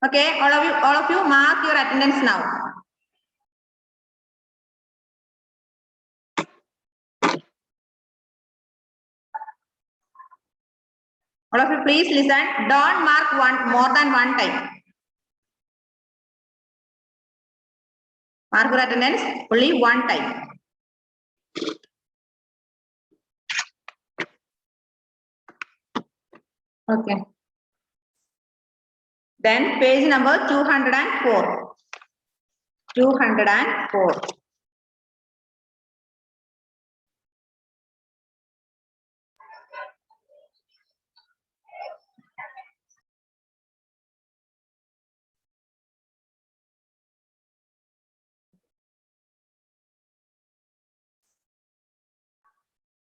Okay, all of you mark your attendance now. All of you please listen. Don't mark more than one time. Mark your attendance only one time. Okay. Then page number 204. 204.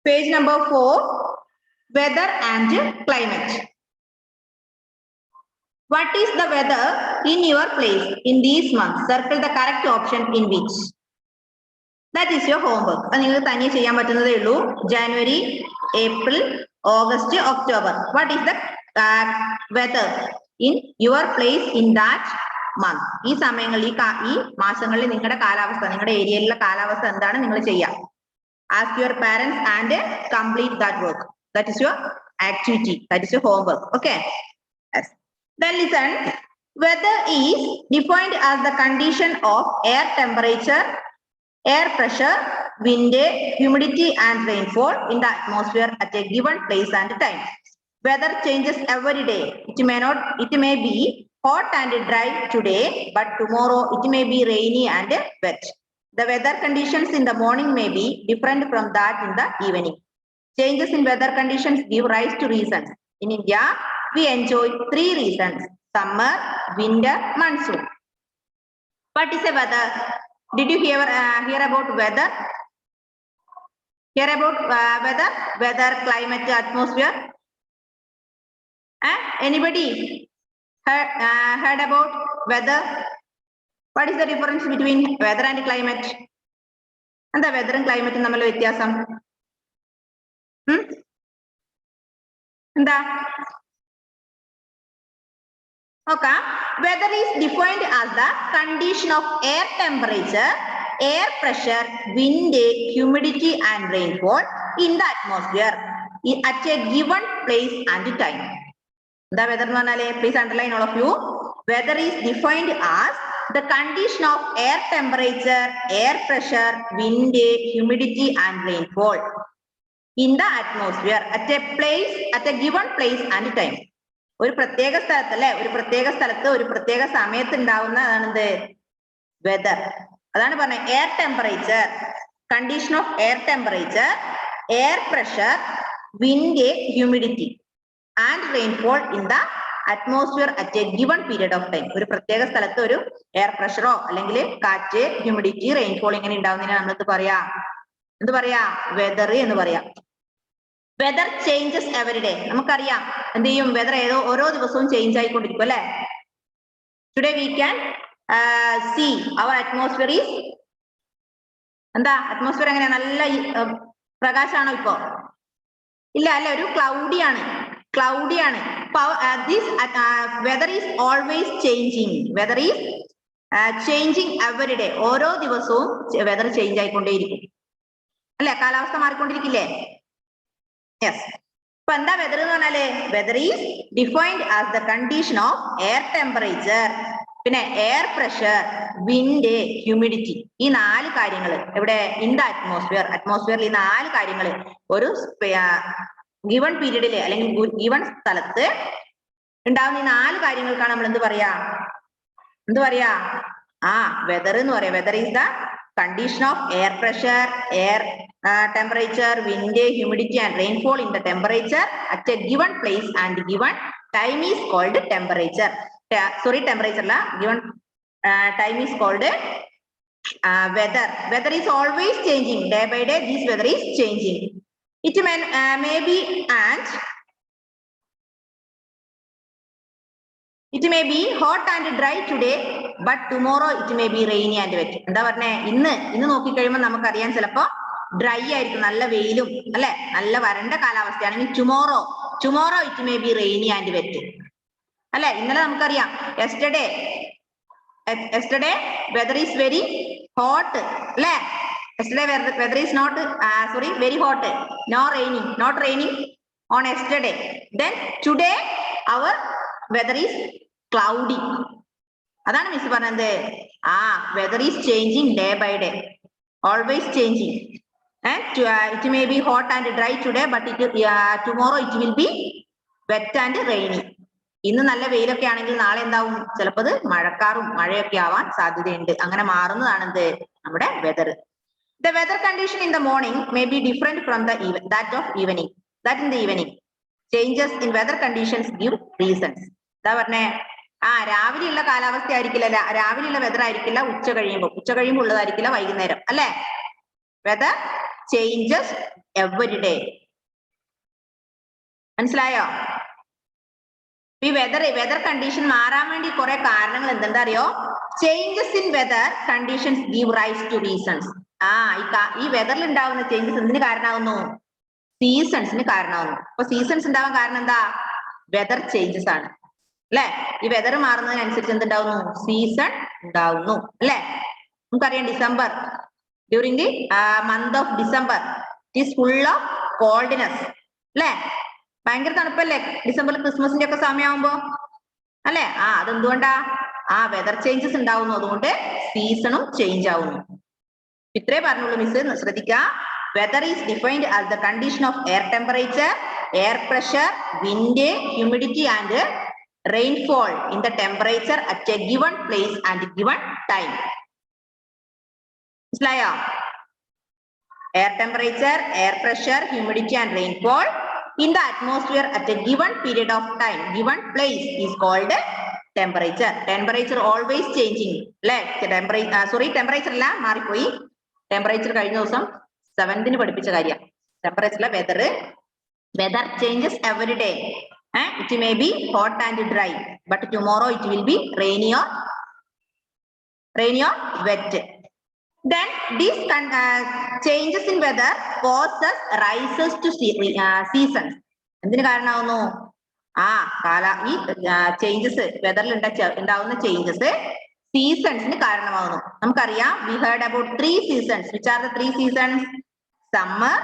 Page number 4, weather and climate. What is the weather in your place in these months? Circle the correct option in which. That is your homework. January, April, August, October. What is the weather in your place in that month? ഈ സമയങ്ങളിൽ ഈ മാസങ്ങളിൽ നിങ്ങളുടെ കാലാവസ്ഥ നിങ്ങളുടെ ഏരിയയിലുള്ള കാലാവസ്ഥ എന്താണ് നിങ്ങൾ ചെയ്യുക? Ask your parents and complete that work. That is your activity. That is your homework. Okay. Yes. Then listen. Weather is defined as the condition of air temperature, air pressure, wind, humidity and rainfall in the atmosphere at a given place and time. Weather changes every day. It may be hot and dry today, but tomorrow it may be rainy and wet. The weather conditions in the morning may be different from that in the evening. Changes in weather conditions give rise to reasons. In India, we enjoy 3 reasons: summer, winter, monsoon. What is a weather? Did you hear about weather? Hear about weather, climate, atmosphere? Anybody heard about weather? What is the difference between weather and climate? And the weather and climate in the വ്യത്യാസം? എന്താ? Okay. Weather is defined as the condition of air temperature, air pressure, wind, humidity and rainfall in the atmosphere at a given place and time. The weather, please underline all of you. Weather is defined as the condition of air temperature, air pressure, wind, humidity and rainfall in the atmosphere at a given place and time. ഒരു പ്രത്യേക സ്ഥലത്ത് അല്ലെ ഒരു പ്രത്യേക സമയത്ത് ഉണ്ടാവുന്നതാണ് whether. അതാണ് പറഞ്ഞത് air temperature, condition of air temperature, air pressure, wind, humidity and rainfall in the atmosphere at A given period of time. ഒരു പ്രത്യേക സ്ഥലത്ത് ഒരു എയർ പ്രഷറോ അല്ലെങ്കിൽ കാറ്റ്, ഹ്യൂമിഡിറ്റി, റെയിൻഫോൾ ഇങ്ങനെ ഉണ്ടാവുന്നതിന് നമ്മൾ എന്ത് പറയാ വെദർ എന്ന് പറയാം. Weather changes every day. നമുക്കറിയാം എന്ത് ചെയ്യും, വെദർ ഓരോ ദിവസവും ചേഞ്ച് ആയിക്കൊണ്ടിരിക്കും അല്ലെ. Today we can see our atmosphere is എന്താ? അറ്റ്മോസ്ഫിയർ എങ്ങനെയാ? നല്ല പ്രകാശാണോ ഇപ്പോ? ഇല്ല അല്ലെ, ഒരു ക്ലൗഡിയാണ്. Weather is always changing. Weather is changing every day. ഓരോ ദിവസവും വെദർ ചേഞ്ച് ആയിക്കൊണ്ടേയിരിക്കും അല്ലെ, കാലാവസ്ഥ മാറിക്കൊണ്ടിരിക്കില്ലേ? യെസ്. അപ്പൊ എന്താ വെദർ എന്ന് പറഞ്ഞാല്? Whether is defined as the condition of air temperature, പിന്നെ എയർ പ്രഷർ, വിൻഡ്, ഹ്യൂമിഡിറ്റി. ഈ 4 കാര്യങ്ങൾ ഇവിടെ ഇൻ ദ അറ്റ്മോസ്ഫിയറിൽ ഈ 4 കാര്യങ്ങൾ ഒരു ഗിവൺ പീരീഡില് അല്ലെങ്കിൽ ഗിവൺ സ്ഥലത്ത് ഉണ്ടാവുന്ന ഈ 4 കാര്യങ്ങൾക്കാണ് നമ്മൾ എന്ത് പറയാ വെദർ എന്ന് പറയാം. Whether is the condition of air pressure, air temperature, wind, humidity and rainfall in the temperature at a given place and given time is called temperature. Temperature la given time is called weather. Weather is always changing. Day by day this weather is changing. It may be hot and dry today, but tomorrow it may be rainy and wet. എന്താ പറഞ്ഞേ? ഇന്ന് നോക്കിക്കഴിയുമ്പോൾ നമുക്കറിയാം ചിലപ്പോ dry ആയിരിക്കും, നല്ല വെയിലും അല്ലെ, നല്ല വരണ്ട കാലാവസ്ഥയാണെങ്കിൽ tomorrow it may be rainy and wet അല്ലെ? ഇന്നലെ നമുക്കറിയാം yesterday weather is very hot, അല്ലെ? yesterday weather is not very hot, not raining on yesterday. Then today our weather is cloudy. അതാണ് മിസ് പറഞ്ഞത്. weather is changing day by day, always changing. And it may be hot and dry today, but tomorrow it will be wet and rainy. ഇന്ന് നല്ല വെയിലൊക്കെ ആണെങ്കിൽ നാളെ എന്താവും? ചിലപ്പോൾ മഴക്കാറും മഴയൊക്കെ ആവാൻ സാധ്യതയുണ്ട്. അങ്ങനെ മാറുന്നതാണ് എന്ത്? നമ്മുടെ weather. The weather condition in the morning may be different from that of evening. That in the evening. Changes in weather conditions give reasons. എന്താ പറഞ്ഞേ? രാവിലെയുള്ള കാലാവസ്ഥ ആയിരിക്കില്ല, രാവിലെയുള്ള വെതർ ആയിരിക്കില്ല ഉച്ച കഴിയുമ്പോൾ ഉള്ളതായിരിക്കില്ല വൈകുന്നേരം, അല്ലെ? Weather changes every day. മനസ്സിലായോ? ഈ വെതർ കണ്ടീഷൻ മാറാൻ വേണ്ടി കുറെ കാരണങ്ങൾ എന്താ അറിയോ? Changes in weather conditions give rise to reasons. ഈ വെതറിൽ ഉണ്ടാവുന്ന ചേഞ്ചസ് എന്തിന് കാരണമാകുന്നു? സീസൺസിന് കാരണമാകുന്നു. അപ്പൊ സീസൺസ് ഉണ്ടാവാൻ കാരണം എന്താ? വെതർ ചേഞ്ചസ് ആണ്, അല്ലെ? ഈ വെതർ മാറുന്നതിനനുസരിച്ച് എന്തുണ്ടാവുന്നു? സീസൺ ഉണ്ടാവുന്നു, അല്ലെ? നമുക്കറിയാം December, during the month of December it is full of coldness, അല്ലെ? ഭയങ്കര തണുപ്പല്ലേ ഡിസംബറിൽ, ക്രിസ്മസിന്റെ ഒക്കെ സമയമാകുമ്പോ, അല്ലെ? അതെന്തുകൊണ്ടാ? വെതർ ചേഞ്ചസ് ഉണ്ടാവുന്നു, അതുകൊണ്ട് സീസണും ചേഞ്ച് ആവുന്നു. ഇത്രേ പറഞ്ഞുള്ളൂ മിസ്, ശ്രദ്ധിക്കുക. Weather is defined as the condition of air temperature, air pressure, wind, humidity and rainfall in the temperature at a given place and given time. മനസ്സിലായോ? Air temperature, air pressure, humidity and rainfall in the atmosphere at a given period of time, given place is called temperature. Temperature always changing, അല്ലെ? Temperature അല്ല, മാറിപ്പോയി. Temperature കഴിഞ്ഞ ദിവസം 7th പഠിപ്പിച്ച കാര്യം. Temperature weather changes every day. It may be hot and dry, but tomorrow it will be rainy or wet. Then these changes in weather causes rises to seasons. എന്തിനു കാരണമാകുന്നു? ഈ changes വെതറിൽ ഉണ്ടാവുന്ന changes സീസൺസിന് കാരണമാകുന്നു. നമുക്കറിയാം, we heard about 3 seasons. Which are the 3 seasons? Summer,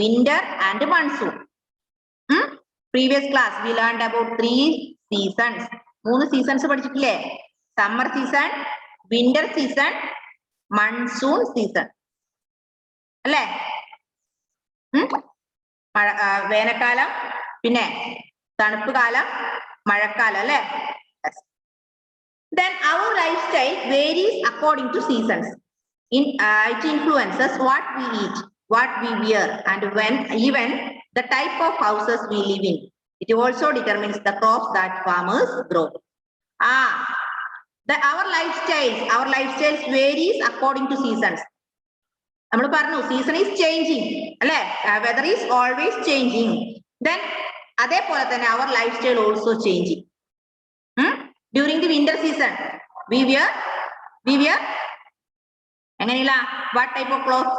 winter and monsoon. Previous class we learned about 3 seasons. 3 seasons പഠിച്ചിട്ടില്ലേ? Summer season, winter season, monsoon season, അല്ലേ? വേനൽക്കാലം, പിന്നെ തണുപ്പ് കാലം, മഴക്കാലം, അല്ലേ? Then our lifestyle varies according to seasons. It influences what we eat, what we wear, and even the type of houses we live in. It also determines the crops that farmers grow. Our lifestyles varies according to seasons. നമ്മൾ പറഞ്ഞു season is changing, അല്ലെ? Weather is always changing. Then അതേപോലെ തന്നെ our lifestyle also changing. During the winter season we wear എങ്ങനെയില്ല? what type of clothes?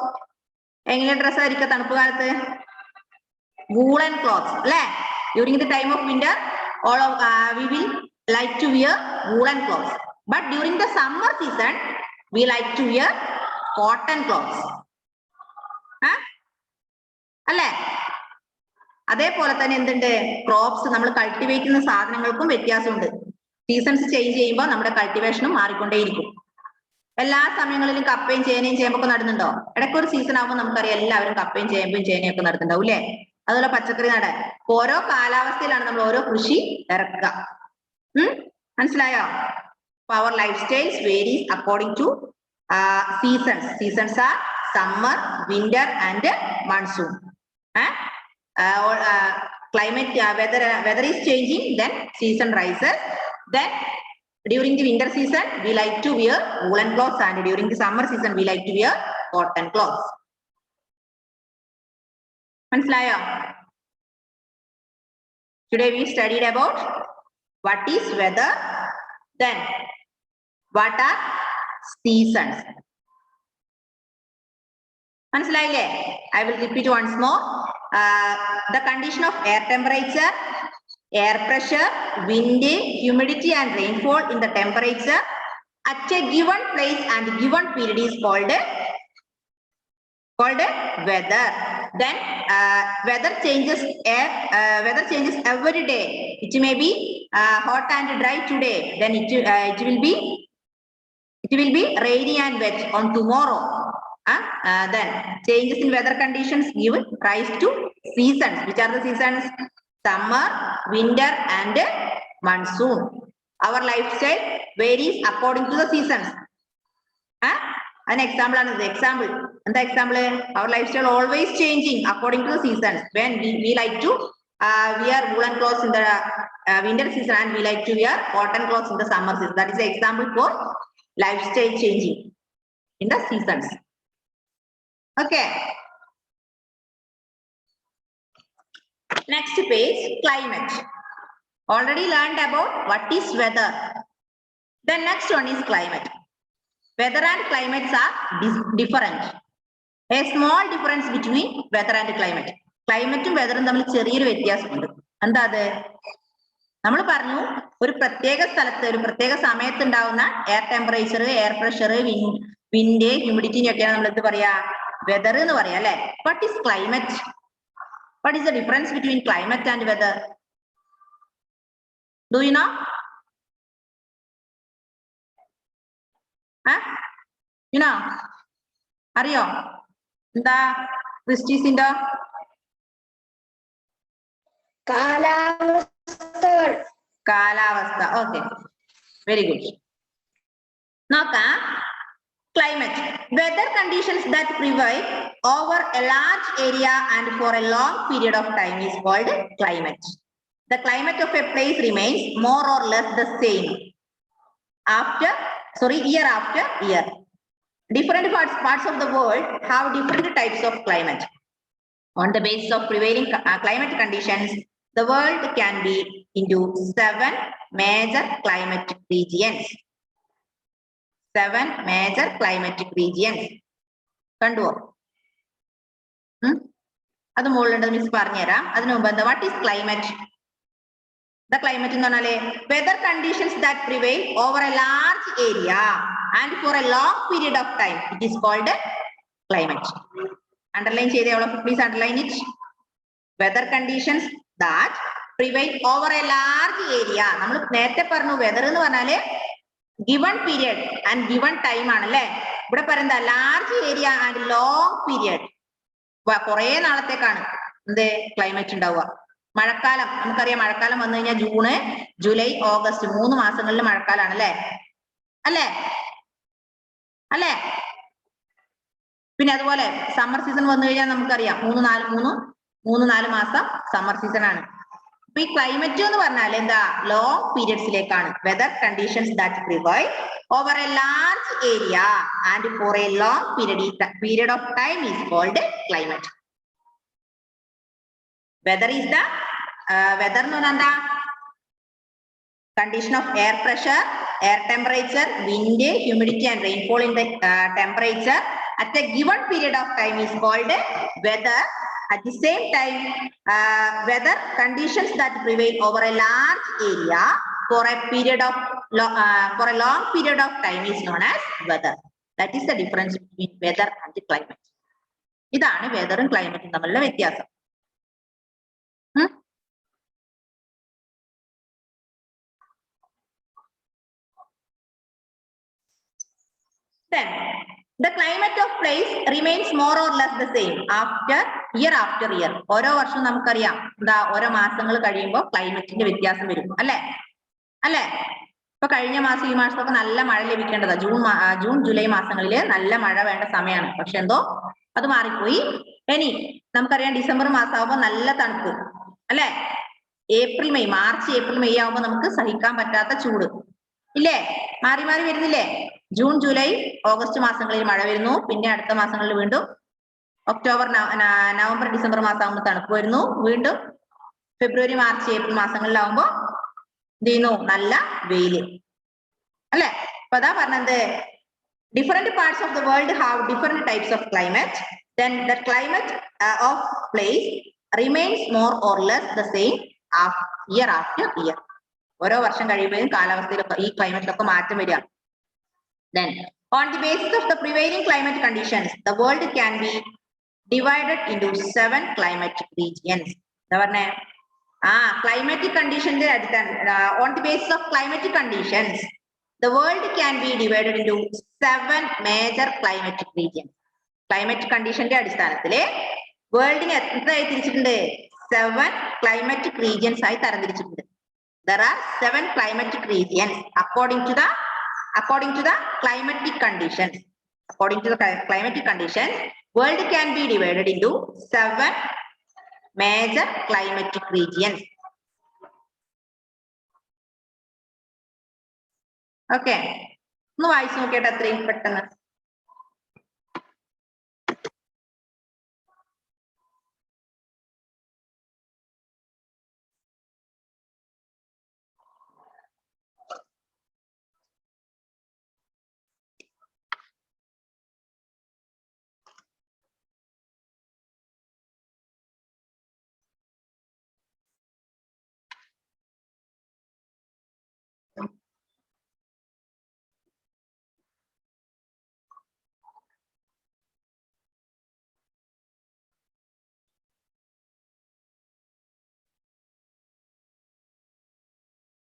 എങ്ങനെ dress ആയിരിക്കും തണുപ്പ് കാലത്ത്? woolen clothes, അല്ലെ? During the time of winter we will like to wear woolen clothes, but during the summer season we like to wear cotton clothes, അല്ലെ? അതേപോലെ തന്നെ എന്തുണ്ട്? Crops, നമ്മൾ കൾട്ടിവേറ്റ് ചെയ്യുന്ന സാധനങ്ങൾക്കും വ്യത്യാസമുണ്ട്. സീസൺസ് ചേഞ്ച് ചെയ്യുമ്പോൾ നമ്മുടെ കൾട്ടിവേഷനും മാറിക്കൊണ്ടേയിരിക്കും. എല്ലാ സമയങ്ങളിലും കപ്പയും ചേനയും ചേമ്പൊക്കെ നടുന്നുണ്ടോ? ഇടയ്ക്ക് ഒരു സീസൺ ആകുമ്പോൾ നമുക്കറിയാം എല്ലാവരും കപ്പയും ചേമ്പും ചേനയൊക്കെ നടുന്നുണ്ടാവും, അല്ലെ? അതുപോലെ പച്ചക്കറി നടാൻ ഓരോ കാലാവസ്ഥയിലാണ് നമ്മൾ ഓരോ കൃഷി ഇറക്കുക. മനസ്സിലായോ? Our lifestyles varies according to seasons. Seasons are summer, winter and monsoon. Climate, weather is changing, then season rises. Then during the winter season we like to wear woolen clothes, and during the summer season we like to wear cotton clothes. മനസ്സിലായോ? Today we studied about what is weather, then what are seasons. മനസ്സിലായില്ലേ? I will repeat once more. The condition of air temperature, air pressure, wind, humidity and rainfall in the temperature at a given place and given period is called weather. Then weather changes every day. It may be hot and dry today, then it will be rainy and wet on tomorrow. Then changes in weather conditions give rise to seasons. Which are the seasons? Summer, winter and monsoon. Our lifestyle varies according to the seasons. An example and the example. And the example, our lifestyle always changing according to the seasons. When we like to wear woolen clothes in the winter season and we like to wear cotton clothes in the summer season. That is the example for lifestyle changing in the seasons. Okay. Next page, climate. Already learned about what is weather. The next one is climate. Weather and climates are different. A small difference between weather and climate. Climate ഉം weather ഉം തമ്മിൽ ചെറിയൊരു വ്യത്യാസമുണ്ട്. എന്താ അത്? നമ്മൾ പറഞ്ഞു ഒരു പ്രത്യേക സ്ഥലത്ത് ഒരു പ്രത്യേക സമയത്ത് ഉണ്ടാവുന്ന air temperature, air pressure, wind, humidity ഒക്കെയാണ് നമ്മൾ എന്ത് പറയാ? വെതർ എന്ന് പറയാ അല്ലെ? What is climate? What is the difference between climate and weather? Do you know? അറിയോ? എന്താ ക്രിസ്റ്റീസിന്റെ? കാലാവസ്ഥ. Okay, very good. നോക്കാം. Climate. Weather conditions that prevail over a large area and for a long period of time is called climate. The climate of a place remains more or less the same year after year. Different parts of the world have different types of climate. On the basis of prevailing climate conditions, the world can be into 7 major climatic regions. 7 major climatic regions. കണ്ടുവോ? അത് മുകളിലുണ്ട്, miss പറഞ്ഞുതരാം. അതിനു മുമ്പ് എന്താ? What is climate? The climate എന്ന് പറഞ്ഞാല് weather conditions that prevail over a large area and for a long period of time. It is called climate. Underline ചെയ്തേ, please underline it. Weather conditions that prevail over a large area. നമ്മൾ നേരത്തെ പറഞ്ഞു weather എന്ന് പറഞ്ഞാല് given period and given time ആണല്ലേ. ഇവിടെ പറയുന്ന large area and long period, കുറെ നാളത്തേക്കാണ് എന്ത് ക്ലൈമറ്റ് ഉണ്ടാവുക. മഴക്കാലം നമുക്കറിയാം. മഴക്കാലം വന്നു കഴിഞ്ഞാൽ ജൂണ്, ജൂലൈ, ഓഗസ്റ്റ് 3 മാസങ്ങളിൽ മഴക്കാലാണ് അല്ലേ? അല്ലേ? പിന്നെ അതുപോലെ സമ്മർ സീസൺ വന്നു കഴിഞ്ഞാൽ നമുക്കറിയാം 3-4 മാസം സമ്മർ സീസൺ ആണ്. അപ്പൊ ഈ ക്ലൈമറ്റ് എന്ന് പറഞ്ഞാൽ എന്താ? ലോങ് പീരിയഡ്സിലേക്കാണ്. Weather conditions that prevail over a large area and for a long period of time is called climate. Weather is the weather എന്ന് പറഞ്ഞാൽ എന്താ? condition of air pressure, air temperature, wind, humidity and rainfall in the temperature at a given period of time is called weather. At the same time, weather conditions that prevail over a large area for a long period of time is known as weather. That is the difference between weather and climate. ഇതാണ് വെതറും ക്ലൈമറ്റും തമ്മിലുള്ള വ്യത്യാസം. Then the climate of place remains more or less the same year after year. ഓരോ വർഷവും നമുക്കറിയാം എന്താ, ഓരോ മാസങ്ങൾ കഴിയുമ്പോൾ ക്ലൈമറ്റിന്റെ വ്യത്യാസം വരും അല്ലേ? ഇപ്പൊ കഴിഞ്ഞ മാസം ഈ മാസമൊക്കെ നല്ല മഴ ലഭിക്കേണ്ടതാ. ജൂൺ ജൂലൈ മാസങ്ങളിൽ നല്ല മഴ വേണ്ട സമയമാണ്. പക്ഷെ എന്തോ അത് മാറിപ്പോയി. ഇനി നമുക്കറിയാം ഡിസംബർ മാസം ആവുമ്പോൾ നല്ല തണുപ്പ് അല്ലെ? മാർച്ച് ഏപ്രിൽ മെയ് ആവുമ്പോൾ നമുക്ക് സഹിക്കാൻ പറ്റാത്ത ചൂട് ഇല്ലേ? മാറി മാറി വരുന്നില്ലേ? ജൂൺ ജൂലൈ ഓഗസ്റ്റ് മാസങ്ങളിൽ മഴ വരുന്നു. പിന്നെ അടുത്ത മാസങ്ങളിൽ വീണ്ടും ഒക്ടോബർ നവംബർ ഡിസംബർ മാസം ആകുമ്പോൾ തണുപ്പ് വരുന്നു. വീണ്ടും ഫെബ്രുവരി മാർച്ച് ഏപ്രിൽ മാസങ്ങളിലാവുമ്പോ എന്ത് ചെയ്യുന്നു? നല്ല വെയില് അല്ലെ? അപ്പൊ അതാ പറഞ്ഞത്, different parts of the world have different types of climate. Then the climate of place remains more or less the same year after year. ഓരോ വർഷം കഴിയുമ്പോഴും കാലാവസ്ഥയിലൊക്കെ ഈ ക്ലൈമറ്റിലൊക്കെ മാറ്റം വരിക. Then, on the basis of the prevailing climate conditions, the world can be divided into 7 climatic regions. എന്താ പറഞ്ഞേ? climatic conditions on the basis of climatic conditions, the world can be divided into 7 major climatic regions. Climatic conditions അടിസ്ഥാനത്തില് വേൾഡിനെ എത്രയായി തിരിച്ചിട്ടുണ്ട്? 7 climatic regions ആയി തരംതിരിച്ചിട്ടുണ്ട്. There are 7 climatic regions according to the climatic conditions. According to the climatic conditions, world can be divided into 7 major climatic regions. Okay. ഒന്ന് വായിച്ചു നോക്കിയിട്ട് അത്രയും പെട്ടെന്ന്.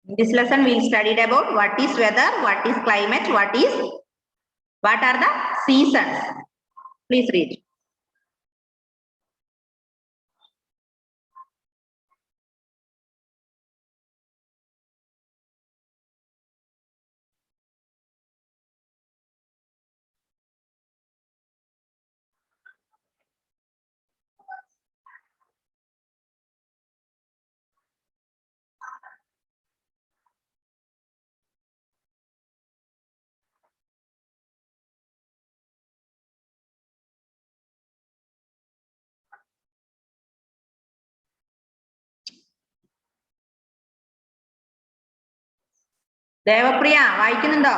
In this lesson, we studied about what is weather, what is climate, what are the seasons. Please read. Devapriya വായിക്കുന്നുണ്ടോ?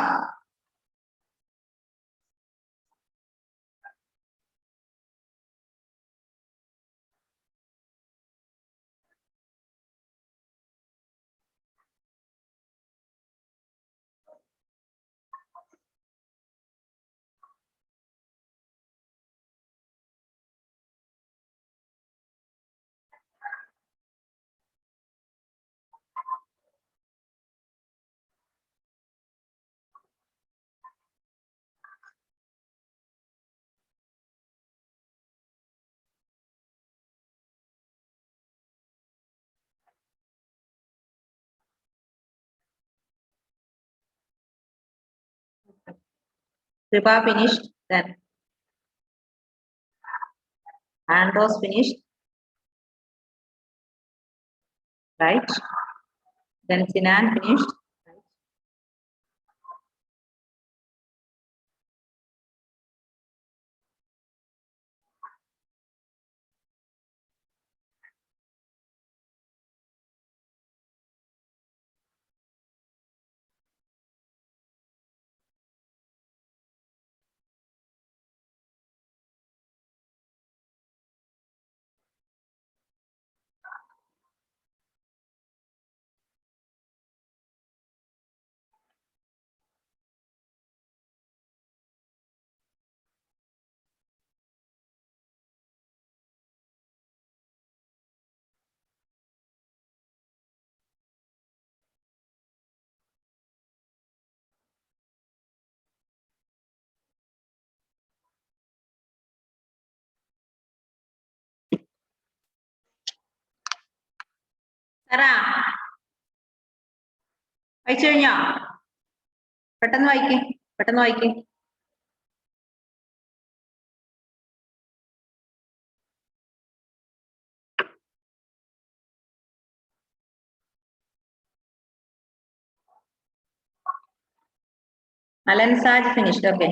Kripa finished, then Andros finished, right? Then Sinan finished. Sarah, വായിച്ചു കഴിഞ്ഞോ? പെട്ടെന്ന് വായിക്കേ. Alan Saj finished, okay.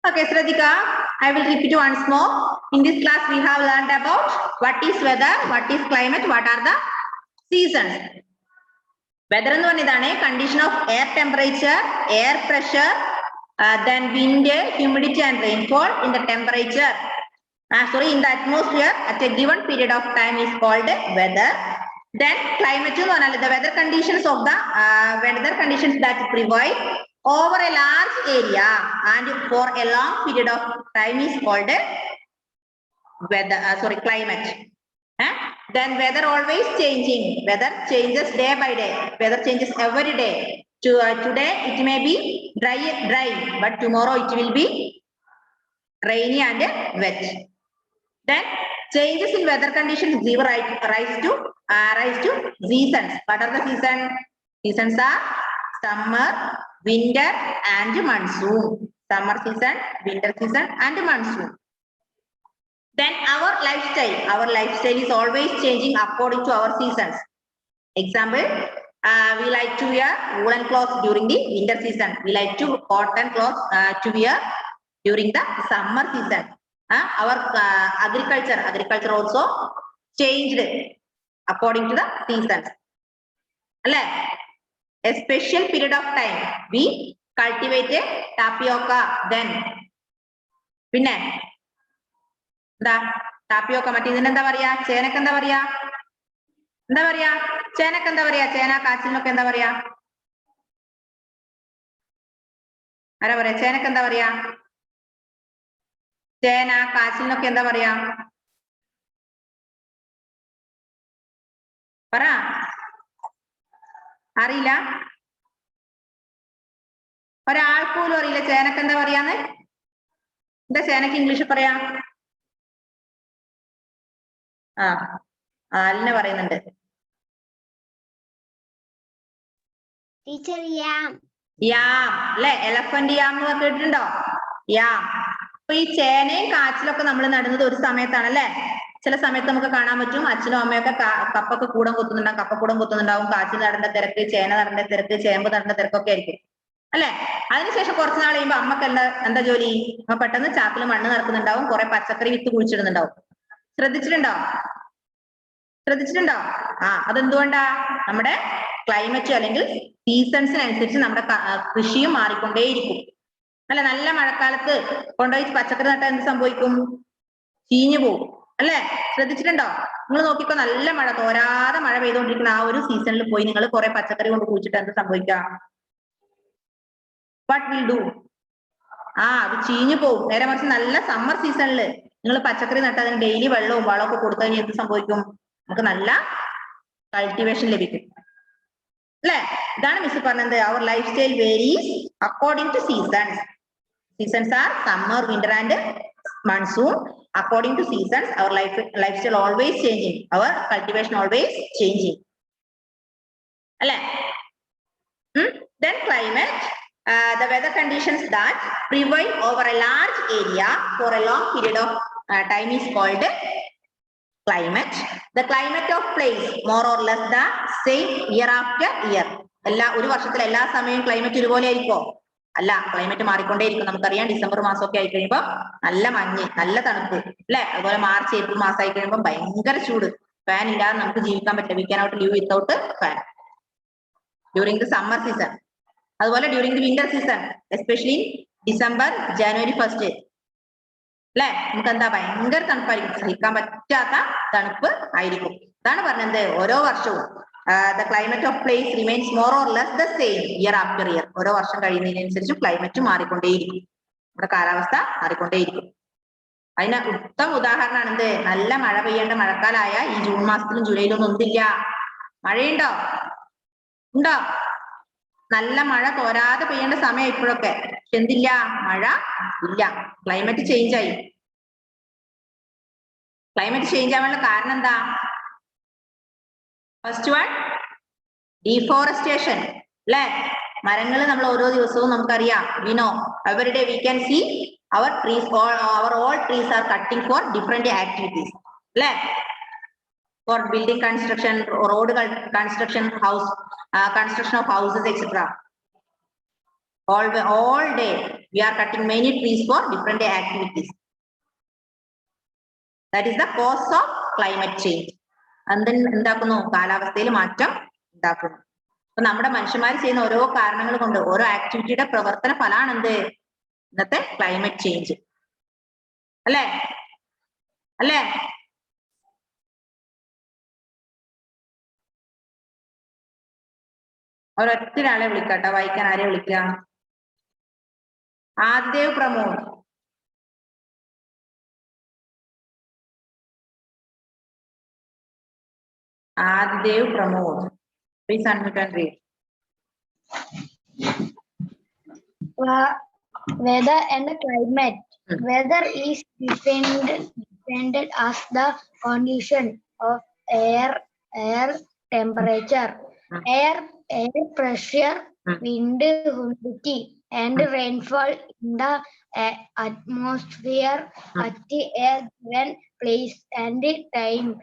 Okay, Sradhika, I will repeat once more. In this class, we have learned about what is weather, what is climate, what are the seasons. Weather എന്ന് പറഞ്ഞതാണ് condition of air temperature, air pressure, then wind, humidity and rainfall in the temperature. In the atmosphere at a given period of time is called weather. Then climate എന്ന് പറഞ്ഞാൽ the weather conditions of the weather conditions that prevail over a large area and for a long period of time is called weather. Climate. Then weather always changing. Weather changes day by day. Weather changes every day. Today it may be dry, but tomorrow it will be rainy and wet. Then changes in weather conditions give rise to seasons. What are the seasons? Seasons are summer, winter, and monsoon. Summer season, winter season, and monsoon. Then our lifestyle is always changing according to our seasons. Example, we like to wear woolen clothes during the winter season. We like to cotton clothes to wear during the summer season. Our agriculture also changed according to the seasons. A special period of time we cultivate tapioca. Then പിന്നെ എന്താ tapioca മറ്റേ ഇതിനെന്താ പറയാ, ചേനക്ക് എന്താ പറയാ, ചേനക്ക് എന്താ പറയാ, ചേന കാച്ചിലിനൊക്കെ എന്താ പറയാ, ആരാ പറയാ, ചേനക്ക് എന്താ പറയാ, ചേന കാച്ചിലിനൊക്കെ എന്താ പറയാ, പറ, അറിയില്ല, ഒരാൾക്ക് പോലും അറിയില്ല ചേനക്ക് എന്താ പറയാന്ന്. എന്താ ചേനക്ക് ഇംഗ്ലീഷ് പറയാ? ആലിനെ പറയുന്നുണ്ട്. യാം അല്ലെ, എലഫന്റ് യാം എന്ന് കേട്ടിട്ടുണ്ടോ? യാം. അപ്പൊ ഈ ചേനയും കാച്ചിലൊക്കെ നമ്മൾ നടുന്നത് ഒരു സമയത്താണ് അല്ലെ. ചില സമയത്ത് നമുക്ക് കാണാൻ പറ്റും അച്ഛനും അമ്മയൊക്കെ കപ്പൊക്കെ കൂടം കൊത്തുന്നുണ്ടാവും, കപ്പക്കൂടം കൊത്തുന്നുണ്ടാവും, കാച്ചിൽ നടേണ്ട തിരക്ക്, ചേന നടേണ്ട തിരക്ക്, ചേമ്പ് നടേണ്ട തിരക്കൊക്കെ ആയിരിക്കും അല്ലെ. അതിനുശേഷം കുറച്ച് നാൾ കഴിയുമ്പോ അമ്മക്ക് എന്താ ജോലി? അമ്മ പെട്ടെന്ന് ചാക്കിൽ മണ്ണ് നിറക്കുന്നുണ്ടാവും, കുറെ പച്ചക്കറി വിത്ത് കുഴിച്ചിടുന്നുണ്ടാവും. ശ്രദ്ധിച്ചിട്ടുണ്ടോ? അതെന്തുകൊണ്ടാ? നമ്മുടെ ക്ലൈമറ്റ് അല്ലെങ്കിൽ സീസൺസിനനുസരിച്ച് നമ്മുടെ കൃഷിയും മാറിക്കൊണ്ടേയിരിക്കും അല്ലെ. നല്ല മഴക്കാലത്ത് കൊണ്ടുപോയി പച്ചക്കറി നട്ടാൽ എന്ത് സംഭവിക്കും? ചീഞ്ഞു പോകും അല്ലെ. ശ്രദ്ധിച്ചിട്ടുണ്ടോ? നിങ്ങൾ നോക്കിക്കോ, നല്ല മഴ, തോരാതെ മഴ പെയ്തുകൊണ്ടിരിക്കുന്ന ആ ഒരു സീസണിൽ പോയി നിങ്ങൾ കുറെ പച്ചക്കറി കൊണ്ട് കുഴിച്ചിട്ട് എന്ത് സംഭവിക്കാം? What will do? അത് ചീഞ്ഞു പോകും. നേരെ മറിച്ച് നല്ല സമ്മർ സീസണിൽ നിങ്ങൾ പച്ചക്കറി നട്ട് അതിന് ഡെയിലി വെള്ളവും വളമൊക്കെ കൊടുത്തു കഴിഞ്ഞാൽ എന്ത് സംഭവിക്കും? നമുക്ക് നല്ല കൾട്ടിവേഷൻ ലഭിക്കും അല്ലെ. ഇതാണ് മിസ് പറഞ്ഞത്, അവർ lifestyle varies according to seasons. Seasons are summer, winter, and monsoon. According to seasons, our lifestyle always changing. Our cultivation always changing. Then climate, the weather conditions that prevail over a large area for a long period of time is called climate. The climate of place more or less the same year after year. ഒരു വർഷത്തിൽ എല്ലാ സമയവും climate ഒരുപോലെ ആയിരിക്കോ? അല്ല, climate മാറിക്കൊണ്ടേയിരിക്കും. നമുക്കറിയാം December മാസമൊക്കെ ആയി കഴിയുമ്പോൾ നല്ല മഞ്ഞ്, നല്ല തണുപ്പ് അല്ലെ. അതുപോലെ മാർച്ച് ഏപ്രിൽ മാസം ആയി കഴിയുമ്പോൾ ഭയങ്കര ചൂട്, ഫാൻ ഇല്ലാതെ നമുക്ക് ജീവിക്കാൻ പറ്റില്ല. We cannot live without fan during the summer season. അതുപോലെ during the winter season especially December, January 1st അല്ലെ, നമുക്ക് എന്താ ഭയങ്കര തണുപ്പായിരിക്കും, സഹിക്കാൻ പറ്റാത്ത തണുപ്പ് ആയിരിക്കും. അതാണ് പറഞ്ഞത് ഓരോ വർഷവും the climate of place remains more or less the same year after year. ഓരോ വർഷം കഴിയുന്നതിനനുസരിച്ച് ക്ലൈമറ്റ് മാറിക്കൊണ്ടേയിരിക്കും, നമ്മുടെ കാലാവസ്ഥ മാറിക്കൊണ്ടേയിരിക്കും. അതിന് ഉത്തമ ഉദാഹരണമാണ് എന്ത്? നല്ല മഴ പെയ്യേണ്ട മഴക്കാലായ ഈ ജൂൺ മാസത്തിലും ജൂലൈയിലൊന്നും ഒന്നില്ല. മഴയുണ്ടോ? ഉണ്ടോ? നല്ല മഴ തോരാതെ പെയ്യേണ്ട സമയം ഇപ്പോഴൊക്കെ, പക്ഷെ എന്തില്ല? മഴ ഇല്ല. ക്ലൈമറ്റ് ചേഞ്ച് ആയി. ക്ലൈമറ്റ് ചേഞ്ച് ആവാനുള്ള കാരണം എന്താ? ഫസ്റ്റ് വൺ, ഡീഫോറസ്റ്റേഷൻ അല്ലെ. മരങ്ങൾ നമ്മൾ ഓരോ ദിവസവും നമുക്കറിയാം, we know every day we can see our trees, all trees are cutting for different activities അല്ലെ. for building construction, road construction, construction of houses, etc. all day we are cutting many trees for different activities. That is the cause of climate change. എന്താക്കുന്നു കാലാവസ്ഥയിൽ മാറ്റം ഉണ്ടാക്കുന്നു. അപ്പൊ നമ്മുടെ മനുഷ്യന്മാർ ചെയ്യുന്ന ഓരോ കാരണങ്ങൾ കൊണ്ട് ഓരോ ആക്ടിവിറ്റിയുടെ പ്രവർത്തന ഫലമാണ് എന്ത് ഇന്നത്തെ ക്ലൈമറ്റ് ചേഞ്ച്. അല്ലേ അല്ലേ? ഒരൊറ്റൊരാളെ വിളിക്കട്ടെ, വായിക്കാൻ ആരെ വിളിക്കുക? Adidev Pramod. Adidev Pramod. Please unmute and read. Weather and the climate. Weather is defined as the condition of air temperature, air pressure, wind, humidity, and rainfall in the atmosphere at a given place and time.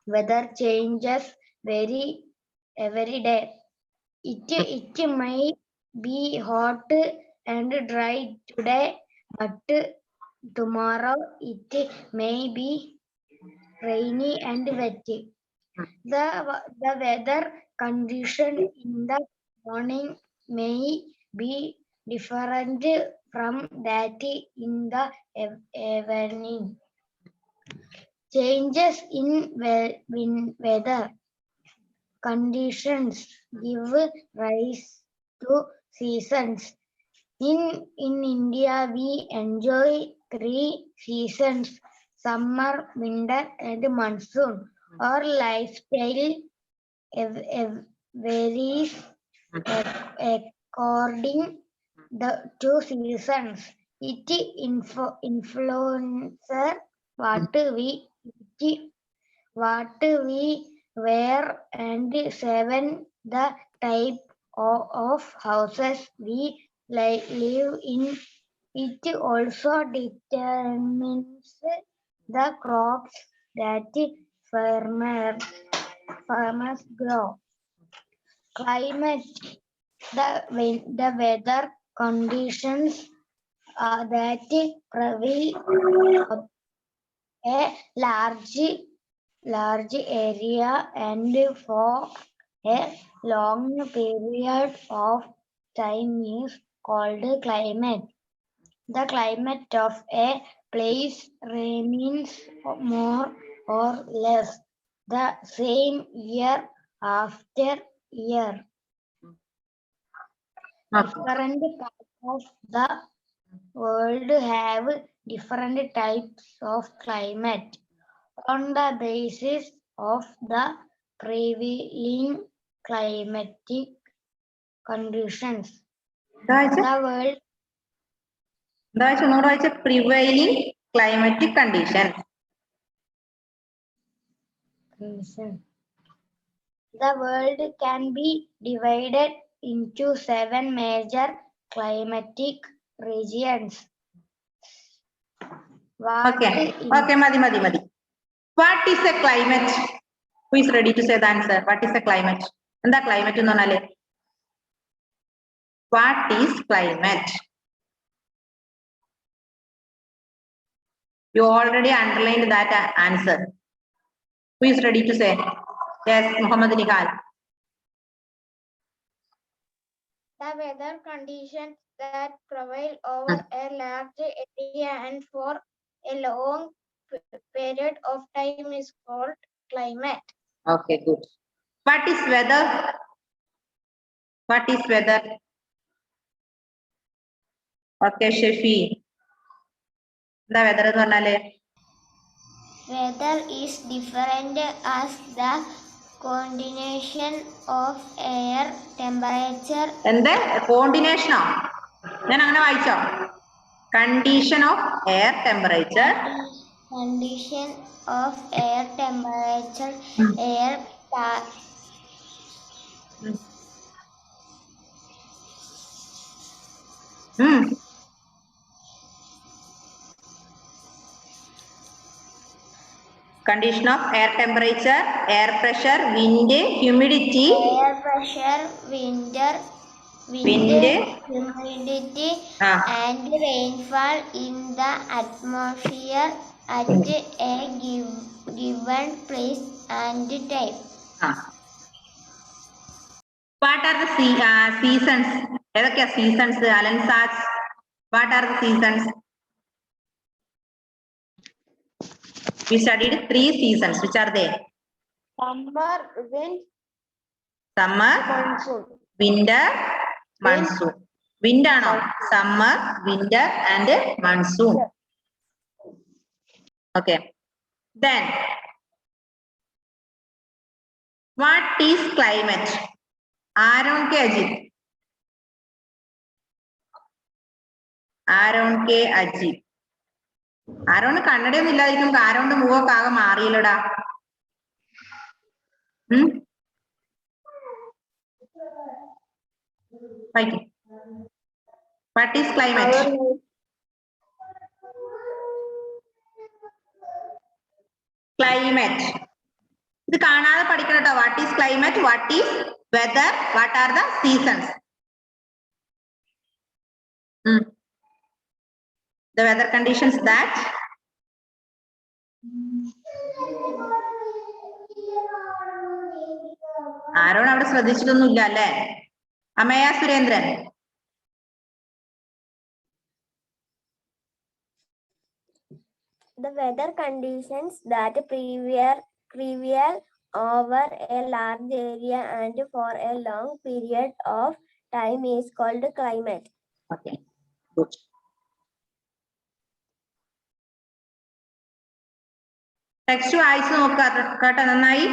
Weather changes every day. It may be hot and dry today, but tomorrow it may be rainy and wet. The weather condition in the morning may be different from that in the evening. Changes in weather conditions give rise to seasons. In India, we enjoy 3 seasons: summer, winter, and monsoon. Our lifestyle varies according to seasons. It influences what we eat, what we wear, and 7 the type of houses we live in. It also determines the crops that farmers grow. Climate, the weather conditions that prevail a large area and for a long period of time is called climate. The climate of a place remains more or less the same year after year. Different parts of the world have different types of climate on the basis of the prevailing climatic conditions. The world prevailing climatic conditions. The world can be divided into 7 major climatic regions. Okay, Madi. What is a climate? Who is ready to say the answer? What is a climate? And the climate in what is climate? You already underlined that answer. Who is ready to say? Yes, Muhammad Nihal. The weather conditions that prevail over a large area and for a long period of time is called climate. Okay, good. What is weather? What is weather? Okay, Shafi. The weather is weather is different as the combination of air temperature. And the coordination of condition of air temperature. Condition of air temperature, air Condition of air temperature, air pressure, wind, humidity. Air pressure, wind, wind, humidity, and rainfall in the atmosphere at a given place and time. What are the seasons? ഏതൊക്കെയാ seasons? Alan Sachs. What are the seasons? We studied 3 seasons. Which are they? Summer, wind, Summer, monsoon. winter, monsoon. Wind ആണോ? Summer, winter and monsoon. Okay. Then, what is climate? Aaron K. Ajit. Aaron K. Ajit. Aaron കണ്ണടയൊന്നും ഇല്ലാതിരിക്കും. ആരോണ്ട് മുഖമൊക്കെ ആകെ മാറിയില്ലടാ. What is climate? Climate. ഇത് കാണാതെ പഠിക്കണം കേട്ടോ. What is climate? What is weather? What are the seasons? The weather conditions that Aaron അവിടെ ശ്രദ്ധിച്ചിട്ടൊന്നുമില്ല അല്ലേ? Amaya Surendran. The weather conditions that prevail over a large area and for a long period of time is called climate. Okay, good. Text വായിച്ചു നോക്കുക കേട്ടോ. നന്നായി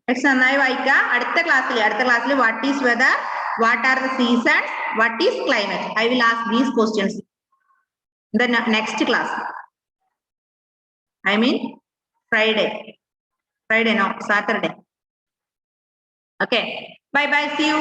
text നന്നായി വായിക്കുക. അടുത്ത ക്ലാസ്സിൽ what is whether, what are the seasons, what is climate. I will ask these questions in the next class. I mean Friday. No, Saturday. Okay. Bye bye. See you.